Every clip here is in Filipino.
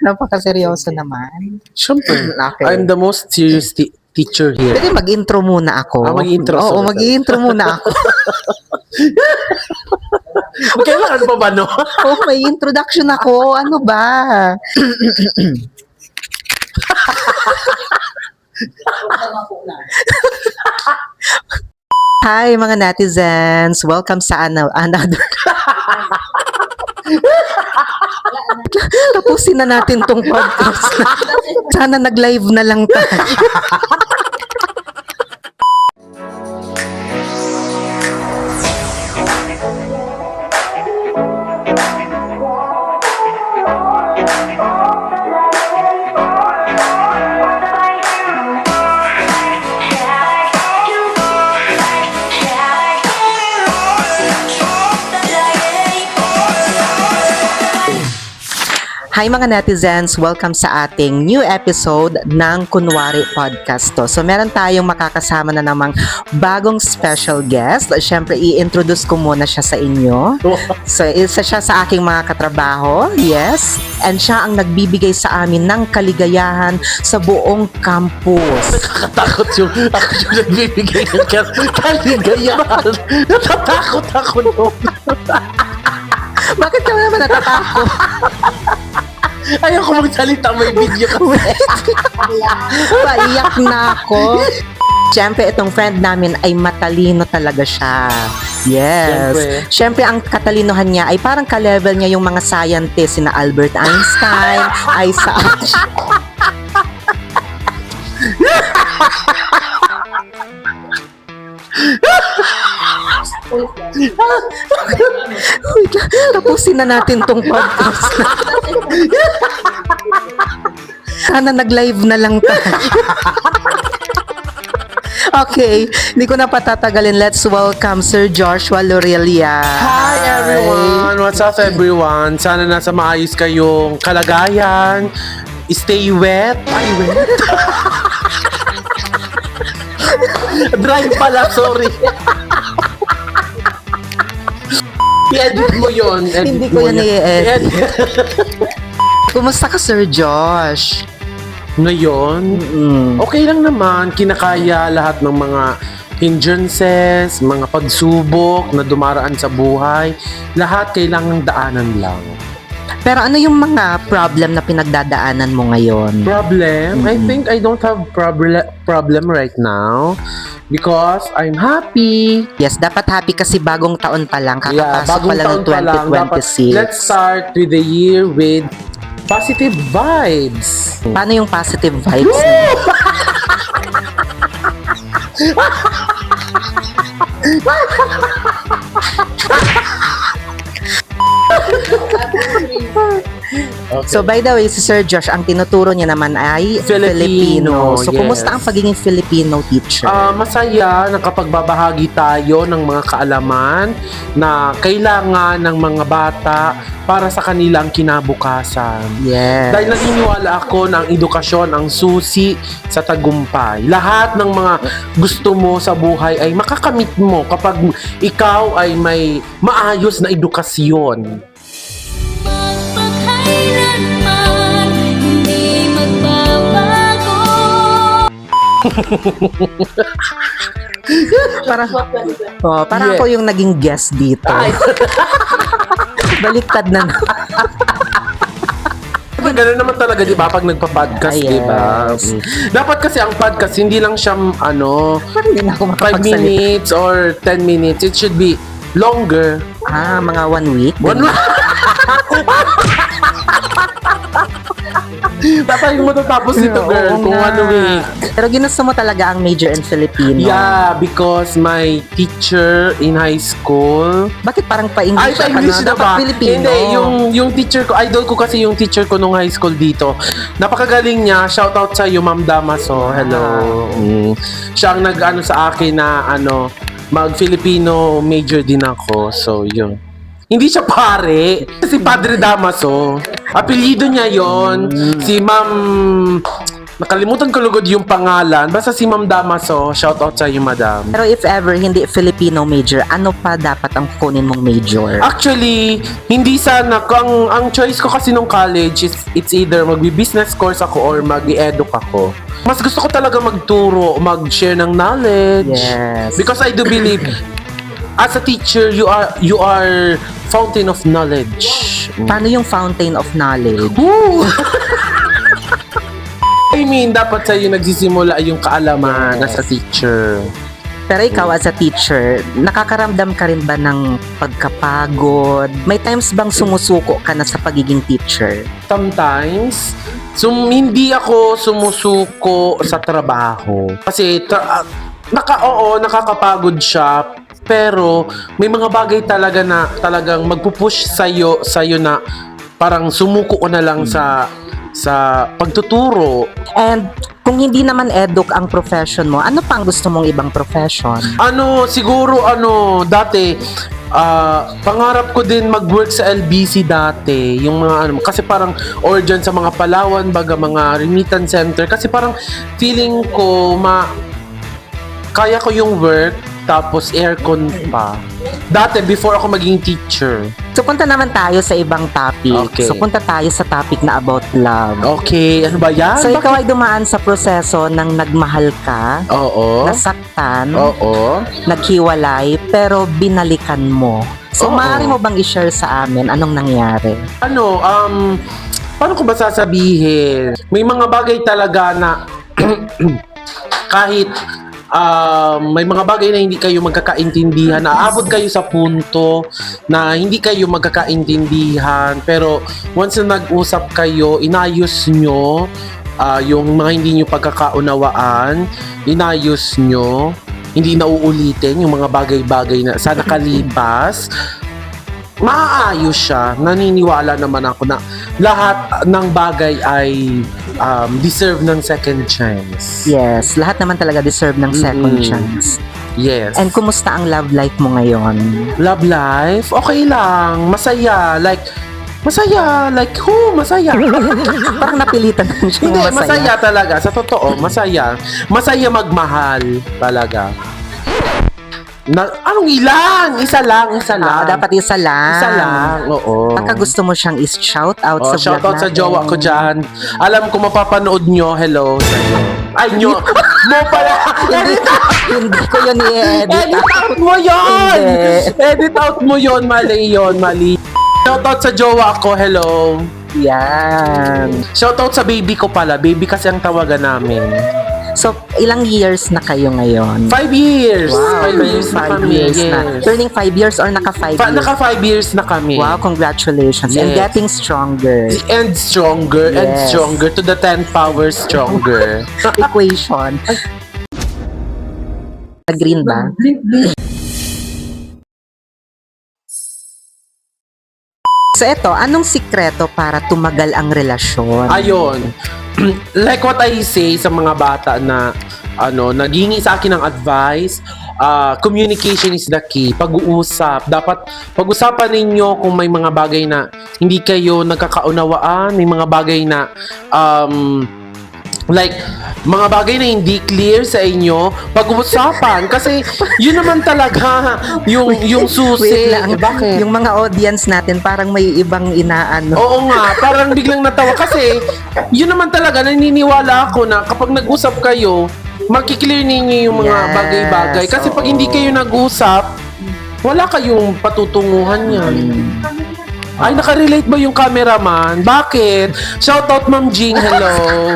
Napakaseryoso naman. Siyempre, Okay. I'm the most serious teacher here. Pwede mag-intro muna ako. Mag-intro. Oo, Sorry. mag-intro muna ako. Kailangan pa ba, no? Oh, may introduction ako. Ano ba? Hi mga netizens. Welcome sa another. Tapusin na natin tong podcast. Sana nag-live na lang tayo. Hi mga netizens, welcome sa ating new episode ng Kunwari Podcast to. So meron tayong makakasama na namang bagong special guest. Siyempre i-introduce ko muna siya sa inyo. So isa siya sa aking mga katrabaho, yes. And siya ang nagbibigay sa amin ng kaligayahan sa buong campus. Nakakatakot yung ako yung nagbibigay ng kaligayahan. Natatakot ako no. Bakit ka naman natatakot? Ayoko magsalita, may video kasi. Paiyak na ako. Siyempre, itong friend namin ay matalino talaga siya. Yes. Siyempre, ang katalinohan niya ay parang ka-level niya yung mga scientists na Albert Einstein, Isaac. Tapusin na natin tong podcast. Sana nag-live na lang tayo. Okay, hindi ko na patatagalin. Let's welcome Sir Joshua Lorelia. Hi everyone! What's up everyone? Sana nasa maayos kayong kalagayan. Stay wet. Ay, wet. Dry pala, sorry. I-edit mo yun. Hindi ko yan i-edit. Kumusta ka, Sir Josh? Ngayon, okay lang naman. Kinakaya lahat ng mga hindrances, mga pagsubok na dumaraan sa buhay. Lahat kailangang daanan lang. Pero ano yung mga problem na pinagdadaanan mo ngayon? Problem? I think I don't have problem right now because I'm happy. Yes, dapat happy kasi bagong taon pa lang. Yeah, Kakapasok pa lang ng taon pa lang. Dapat, 2026. let's start with the year with positive vibes. Paano yung positive vibes? Okay. So by the way, si Sir Josh, ang tinuturo niya naman ay Filipino, So yes. kumusta ang pagiging Filipino teacher? Masaya nakapagbabahagi tayo ng mga kaalaman na kailangan ng mga bata para sa kanilang kinabukasan. Yes. Dahil naniniwala ako na ang edukasyon ang susi sa tagumpay. Lahat ng mga gusto mo sa buhay ay makakamit mo kapag ikaw ay may maayos na edukasyon. Magpakailanman hindi magbabago. Parang Yeah. ako yung naging guest dito. Ay, Baliktad na. ganun naman talaga, di ba? Pag nagpa-podcast, Yes. di ba? Dapat kasi ang podcast, hindi lang siya, Parang hindi na ako 5 makapagsalita. minutes or 10 minutes. It should be longer. Mga 1 week. One Dapat yung matatapos nito, girl, Oo kung nga. 1 week. Pero ginusto mo talaga ang major in Filipino. Yeah, because my teacher in high school... Bakit parang Ay, pa-English sa English na Dapat ba? Filipino. Hindi, yung teacher ko, idol ko kasi yung teacher ko nung high school dito. Napakagaling niya. Shoutout sa iyo, Ma'am Damaso. Hello. Siya ang nag-ano sa akin na mag-Filipino major din ako. So, yun. Hindi siya pare. Si Padre Damaso. Apelyido niya yon. Si Ma'am Nakalimutan ko lugod yung pangalan. Basta si Ma'am Damaso, shout out sa iyo, Madam. Pero if ever hindi Filipino major, ano pa dapat ang kunin mong major? Actually, hindi sana. Ang choice ko kasi nung college is it's either magbi-business course ako or mag-i-educ ako. Mas gusto ko talaga magturo, mag-share ng knowledge. Yes. Because I do believe, as a teacher, you are fountain of knowledge. Paano yung fountain of knowledge? Woo! I mean, dapat sa'yo nagsisimula yung kaalaman as a teacher. Pero ikaw as a teacher, nakakaramdam ka rin ba ng pagkapagod? May times bang sumusuko ka na sa pagiging teacher? Sometimes, hindi ako sumusuko sa trabaho. Kasi, nakakapagod siya. Pero, may mga bagay talaga na talagang magpupush sa'yo na parang sumuko ko na lang sa pagtuturo. And kung hindi naman eduk ang profession mo, ano pang gusto mong ibang profession? Siguro dati, pangarap ko din mag-work sa LBC dati. Yung mga kasi parang or dyan sa mga Palawan, baga mga remittance center. Kasi parang feeling ko kaya ko yung work tapos aircon pa. Dati, before ako maging teacher. So punta naman tayo sa ibang topic. Okay. So punta tayo sa topic na about love. Okay, ano ba yan? So ikaw ay dumaan sa proseso ng nagmahal ka, Oo. nasaktan, Oo. naghiwalay, pero binalikan mo. So Oo. maaari mo bang i-share sa amin anong nangyari? Paano ko ba sasabihin? May mga bagay talaga na kahit may mga bagay na hindi kayo magkakaintindihan, naabot kayo sa punto na hindi kayo magkakaintindihan, pero once na nag-usap kayo, inayos nyo yung mga hindi nyo pagkakaunawaan, inayos nyo, hindi na uulitin yung mga bagay-bagay na sa nakalipas, maaayos siya. Naniniwala naman ako na lahat ng bagay ay deserve ng second chance. Yes, lahat naman talaga deserve ng second chance. Yes. And kumusta ang love life mo ngayon? Love life? Okay lang. Masaya. Masaya. Parang napilitan lang siya Hindi, masaya talaga. Sa totoo, masaya. Masaya magmahal talaga. Anong ilan? Isa lang. Dapat isa lang. Isa lang, oo. Baka gusto mo siyang is-shout out sa Shout vlog out sa natin. jowa ko dyan. Alam ko mapapanood nyo. Hello sa'yo. Ay, nyo. Mo pala. Hindi ko yun i-edit. Edit out mo yun! Hindi. Edit out mo yun. Mali. Shout out sa jowa ko. Hello. Yan. Shout out sa baby ko pala. Baby kasi ang tawagan namin. So, ilang years na kayo ngayon? 5 years. Wow, 5 years na 5 kami. years na. Yes. Turning 5 years or naka 5 years? Naka 5 years na kami. Wow, congratulations. And Yes. getting stronger. And stronger and Yes. stronger to the 10 power stronger. Equation. Green ba? So eto, anong sikreto para tumagal ang relasyon? Ayun. Like what I say sa mga bata na naghingi sa akin ng advice, communication is the key. Pag-uusap. Dapat pag-usapan ninyo kung may mga bagay na hindi kayo nagkakaunawaan, may mga bagay na like mga bagay na hindi clear sa inyo, pag-uusapan kasi yun naman talaga yung susi. Wait lang. Bakit? Yung mga audience natin parang may ibang inaano. Oo nga, parang biglang natawa kasi yun naman talaga, naniniwala ako na kapag nag-usap kayo, makiklear ninyo yung mga Yes, bagay-bagay. Kasi pag hindi kayo nag-usap, wala kayong patutunguhan yan. Ay, nakarelate ba yung cameraman? Bakit? Shoutout Ma'am Jing, hello.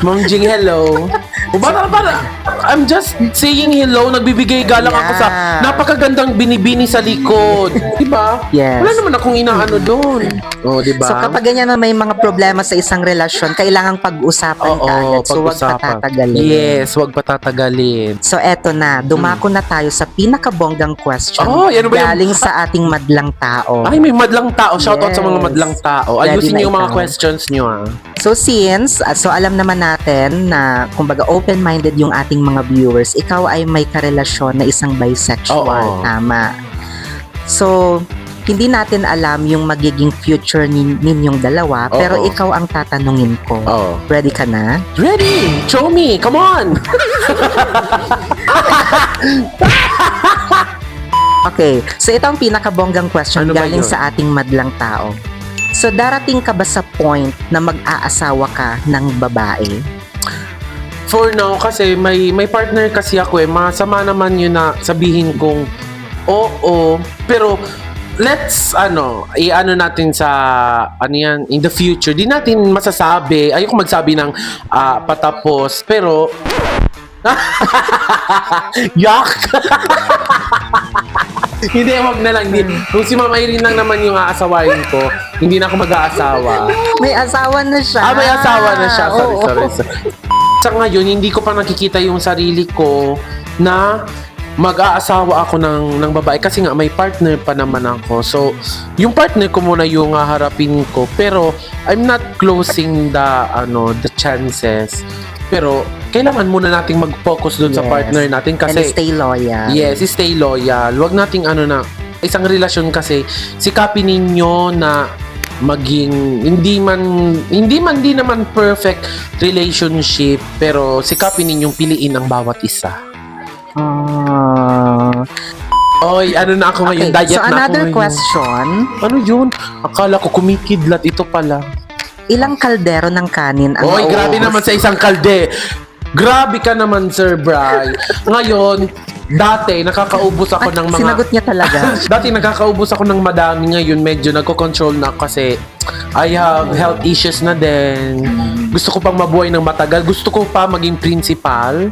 Ma'am Jing, hello. O para, I'm just saying hello, nagbibigay galang ako sa Yeah. napakagandang binibini sa likod. Diba? Yes. Wala naman akong inaano doon. O, diba? So kapag ganyan na may mga problema sa isang relasyon, kailangang pag-usapan ka agad. So wag pag-usapan. patatagalin. Yes, wag patatagalin. So eto na, dumako na tayo sa pinakabonggang question. Oh, yan ba yung- galing sa ating madlang tao. Ay, may madlang tao. Shoutout sa mga Yes. madlang tao. Ready Ayusin na niyo yung mga ikaw. questions niyo, ah. So alam naman natin na kumbaga open-minded yung ating mga viewers, ikaw ay may karelasyon na isang bisexual, Oo. tama. So, hindi natin alam yung magiging future ninyong dalawa, pero Oo. ikaw ang tatanungin ko. Oh. Ready ka na? Ready! Show me! Come on! Okay, so ito ang pinakabonggang question Ano ba galing yun? sa ating madlang tao. So darating ka ba sa point na mag-aasawa ka ng babae? For now, kasi may partner kasi ako eh. Masama naman yun na sabihin kong oo. Pero, let's, i-ano natin sa, in the future. Di natin masasabi. Ayoko magsabi ng patapos. Pero, yak! Hindi, wag na lang. Hindi. Kung si Mama Irene lang naman yung aasawain ko, hindi na ako mag-aasawa. May asawa na siya. May asawa na siya. Sorry, Oo. sorry. Sa ngayon, hindi ko pa nakikita yung sarili ko na mag-aasawa ako ng babae kasi nga may partner pa naman ako. So, yung partner ko muna yung harapin ko. Pero, I'm not closing the chances. Pero, kailangan muna nating mag-focus doon sa Yes. partner natin And kasi stay loyal. yes, stay loyal. Huwag nating isang relasyon kasi sikapin ninyo na maging hindi naman perfect relationship pero sikapin ninyong piliin ang bawat isa. Oy, na ako ngayon? Okay, Diet so na ako another ngayon. question. Ano yun? Akala ko kumikidlat. Ito pala. Ilang kaldero ng kanin ang Oy, grabe mauubos? naman sa isang kalde. Grabe ka naman, Sir Bry. Ngayon, dati nakakaubos ako ng mga... Sinagot niya talaga. Dati nakakaubos ako ng madami, ngayon medyo nagko-control na ako kasi I have health issues na din. Gusto ko pang mabuhay ng matagal. Gusto ko pa maging principal.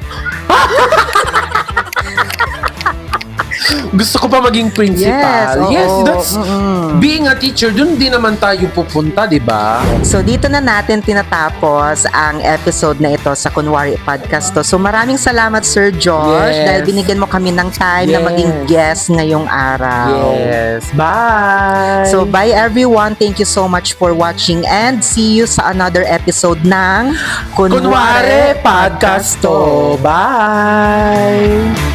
Gusto ko pa maging principal. oo. Yes, that's... Mm-mm. Being a teacher, dun din naman tayo pupunta, di ba? So dito na natin tinatapos ang episode na ito sa Kunwari Podcast to. So maraming salamat Sir Josh Yes. dahil binigyan mo kami ng time na Yes. maging guest ngayong araw. Yes. Bye! So bye everyone. Thank you so much for watching and see you sa another episode ng Kunwari Podcast to. Bye!